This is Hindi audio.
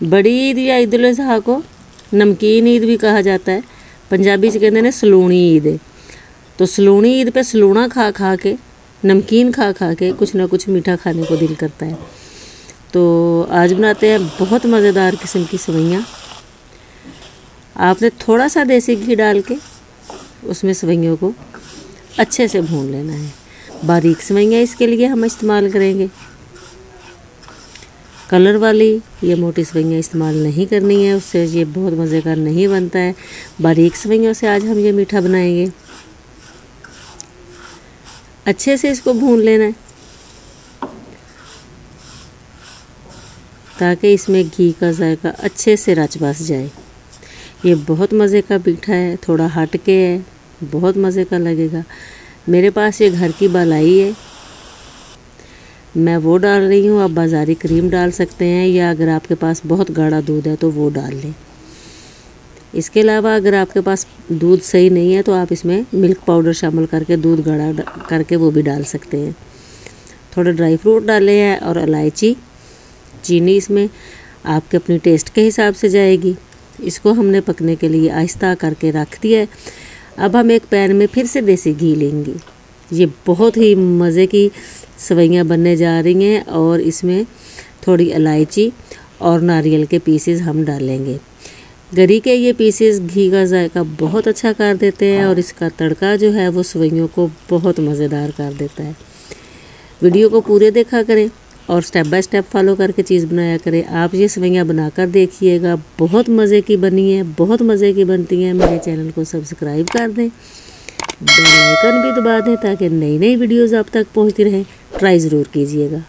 बड़ी ईद या ईद उल अज़हा को नमकीन ईद भी कहा जाता है। पंजाबी च कहते हैं सलूनी ईद है। तो सलूनी ईद पे सलूना खा खा के, नमकीन खा खा के कुछ ना कुछ मीठा खाने को दिल करता है। तो आज बनाते हैं बहुत मज़ेदार किस्म की सेवइयाँ। आपने थोड़ा सा देसी घी डाल के उसमें सेवइयों को अच्छे से भून लेना है। बारीक सेवइयाँ इसके लिए हम इस्तेमाल करेंगे। कलर वाली या मोटी सेवइयाँ इस्तेमाल नहीं करनी है, उससे ये बहुत मज़े का नहीं बनता है। बारीक सेवइयों से आज हम ये मीठा बनाएंगे। अच्छे से इसको भून लेना है ताकि इसमें घी का जायका अच्छे से रच बस जाए। ये बहुत मज़े का मीठा है, थोड़ा हट के है, बहुत मज़े का लगेगा। मेरे पास ये घर की मलाई है, मैं वो डाल रही हूँ। आप बाज़ारी क्रीम डाल सकते हैं या अगर आपके पास बहुत गाढ़ा दूध है तो वो डाल लें। इसके अलावा अगर आपके पास दूध सही नहीं है तो आप इसमें मिल्क पाउडर शामिल करके दूध गाढ़ा करके वो भी डाल सकते हैं। थोड़े ड्राई फ्रूट डाले हैं और इलायची, चीनी इसमें आपके अपनी टेस्ट के हिसाब से जाएगी। इसको हमने पकने के लिए आहिस्ता करके रख दिया है। अब हम एक पैन में फिर से देसी घी लेंगे। ये बहुत ही मज़े की सेवइयाँ बनने जा रही हैं और इसमें थोड़ी इलायची और नारियल के पीसेस हम डालेंगे। गरी के ये पीसेस घी का जायका बहुत अच्छा कर देते हैं और इसका तड़का जो है वो सेवइयों को बहुत मज़ेदार कर देता है। वीडियो को पूरे देखा करें और स्टेप बाय स्टेप फॉलो करके चीज़ बनाया करें। आप ये सेवइयाँ बनाकर देखिएगा, बहुत मज़े की बनी है, बहुत मज़े की बनती हैं। मेरे चैनल को सब्सक्राइब कर दें, बेल आइकन भी दबा दें ताकि नई नई वीडियोज़ आप तक पहुँचती रहें। ट्राई ज़रूर कीजिएगा।